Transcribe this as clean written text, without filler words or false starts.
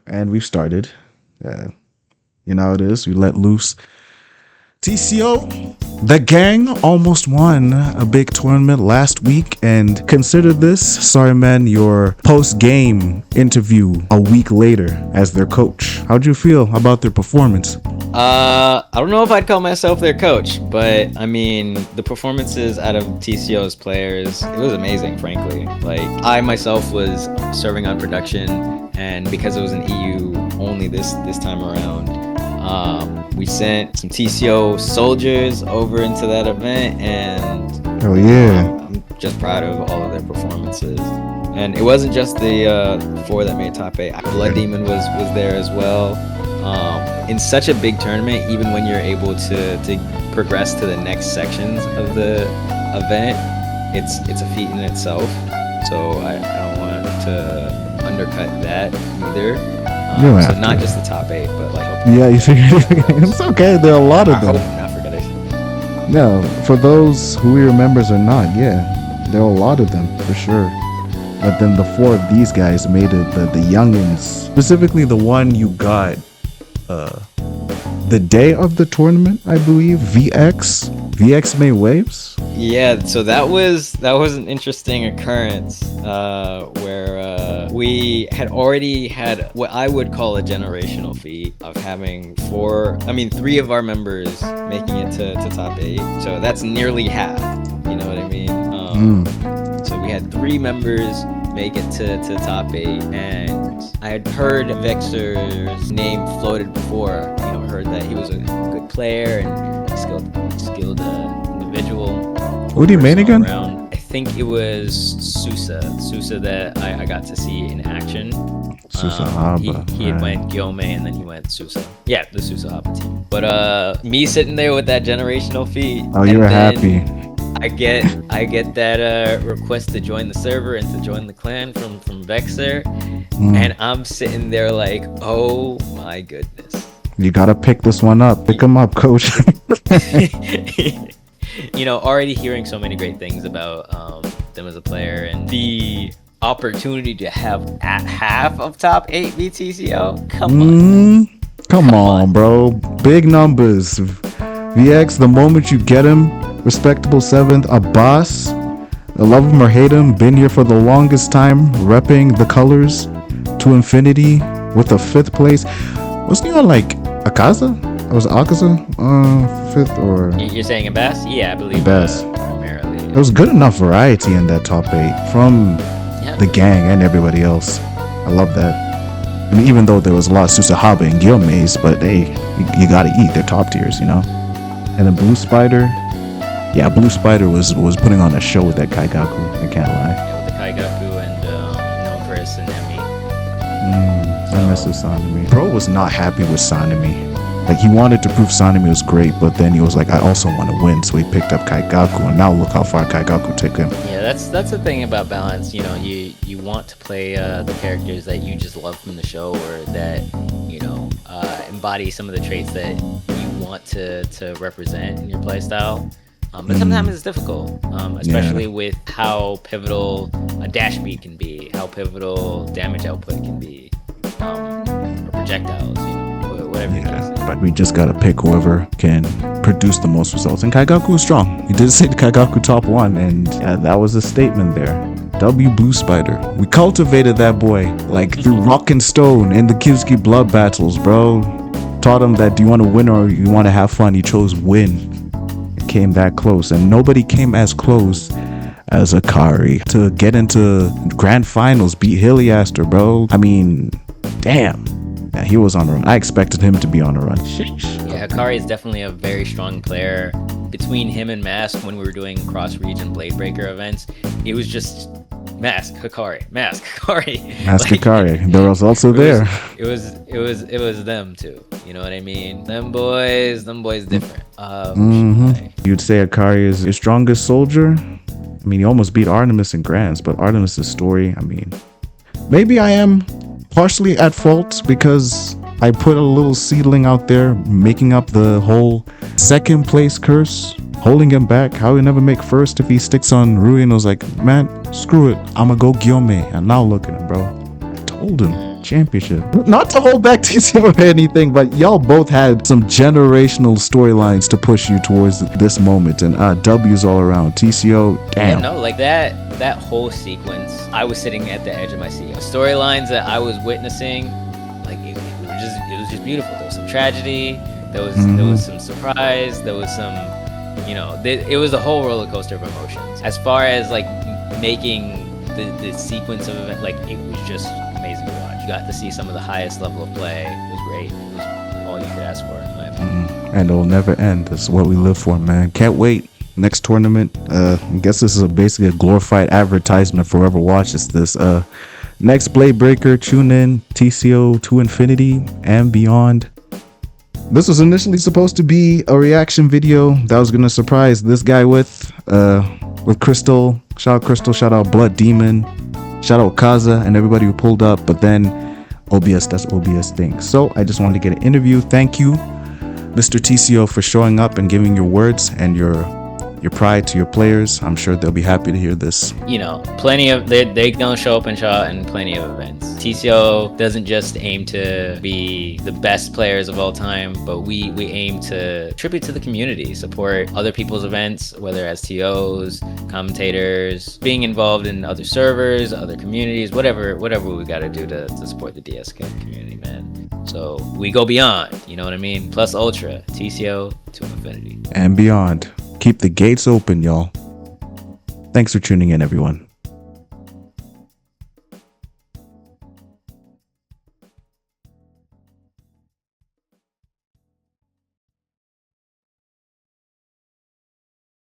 and we've started. You know how it is. We let loose. TCO, the gang almost won a big tournament last week, and consider this, sorry man, your post-game interview a week later as their coach. How'd you feel about their performance? I don't know if I'd call myself their coach, but I mean, the performances out of TCO's players, it was amazing, frankly. Like, I myself was serving on production, and because it was an EU only this time around, we sent some TCO soldiers over into that event, and oh yeah, I'm just proud of all of their performances. And it wasn't just the 4 that made top 8. Blood Demon was there as well. In such a big tournament, even when you're able to progress to the next sections of the event, it's a feat in itself. So I don't want to undercut that either. So not just the top 8, but like. Yeah, you figured it's okay. There are a lot of them. I hope not forget it. No, for those who we remembers or not, yeah, there are a lot of them for sure. But then the 4 of these guys made it. The youngins, specifically the one you got the day of the tournament, I believe. VX made waves. Yeah, so that was an interesting occurrence where we had already had what I would call a generational feat of having 3 of our members making it to top 8. So that's nearly half. You know what I mean? So we had 3 members make it to top 8, and I had heard Vexer's name floated before. Heard that he was a good player and a skilled individual. Who did he main again? I think it was Sousa that I got to see in action. Sousa Haba. He had went Gyome and then he went Sousa. Yeah, the Sousa Haba team. But me sitting there with that generational feat. Oh, you were happy. I get that request to join the server and to join the clan from Vexer, and I'm sitting there like, oh my goodness. You gotta pick this one up. Pick him up, coach. Already hearing so many great things about them as a player, and the opportunity to have at half of top 8 BTCO. Come on, bro. Big numbers. VX, the moment you get him, respectable 7th. Abbas, I love him or hate him, been here for the longest time, repping the colors to infinity with a 5th place. Wasn't he on like Akaza? Was it Akaza? 5th or? You're saying Abbas? Yeah, I believe Abbas. Primarily. There was good enough variety in that top 8 from the gang and everybody else. I love that. I mean, even though there was a lot of Susahaba and Gilmays, but hey, you gotta eat. They're top tiers, And then Blue Spider. Yeah, Blue Spider was putting on a show with that Kaigaku. I can't lie. Yeah, with the Kaigaku and Chris and Emi. I miss Sanemi. Bro was not happy with Sanemi. Like, he wanted to prove Sanemi was great, but then he was like, I also want to win, so he picked up Kaigaku, and now look how far Kaigaku took him. Yeah, that's the thing about balance. You want to play the characters that you just love from the show, or that embody some of the traits that you want to represent in your playstyle. But sometimes it's difficult, especially with how pivotal a dash beat can be, how pivotal damage output can be, or projectiles, whatever you can say. But we just gotta pick whoever can produce the most results. And Kaigaku was strong. He did say Kaigaku top 1, and that was a statement there. W Blue Spider. We cultivated that boy, like through rock and stone in the Kivsky blood battles, bro. Taught him that, do you want to win or you want to have fun? He chose win. Came that close, and nobody came as close as Akari to get into grand finals, beat Heliaster, bro. I mean, damn. Yeah, he was on a run. I expected him to be on a run. Yeah, Akari is definitely a very strong player. Between him and Mask, when we were doing cross-region Blade Breaker events, it was just Mask Akari. Mask Akari. There was also there. It was them too. You know what I mean? Them boys different. You'd say Akari is your strongest soldier? I mean, he almost beat Artemis in Grands, but Artemis' story, I mean, maybe I am partially at fault because I put a little seedling out there, making up the whole 2nd place curse, holding him back. How he never make 1st if he sticks on Rui, and I was like, man, screw it, I'ma go Gyome. And now look at him, bro. I told him, championship. Not to hold back TCO or anything, but y'all both had some generational storylines to push you towards this moment, and W's all around. TCO, damn. Yeah, no, like that whole sequence, I was sitting at the edge of my seat. The storylines that I was witnessing, like it was just beautiful. There was some tragedy, there was some surprise, there was some, it was a whole roller coaster of emotions. As far as like making the sequence of events, like it was just amazing to watch. You got to see some of the highest level of play. It was great. It was all you could ask for, in my opinion. And it'll never end. That's what we live for, man. Can't wait. Next tournament. I guess this is basically a glorified advertisement for whoever watches this. Next Blade Breaker, tune in. TCO to Infinity and beyond. This was initially supposed to be a reaction video that I was gonna surprise this guy with Crystal. Shout out Crystal, shout out Blood Demon, shout out Kaza and everybody who pulled up, but then OBS does OBS things. So I just wanted to get an interview. Thank you, Mr. TCO, for showing up and giving your words and your pride to your players. I'm sure they'll be happy to hear this. Plenty of they gonna show up and show out in plenty of events. TCO doesn't just aim to be the best players of all time, but we aim to tribute to the community, support other people's events, whether as TOs, commentators, being involved in other servers, other communities, whatever we got to do to support the DS community, man. So we go beyond, you know what I mean? Plus ultra, TCO to infinity and beyond. Keep the gates open, y'all. Thanks for tuning in, everyone.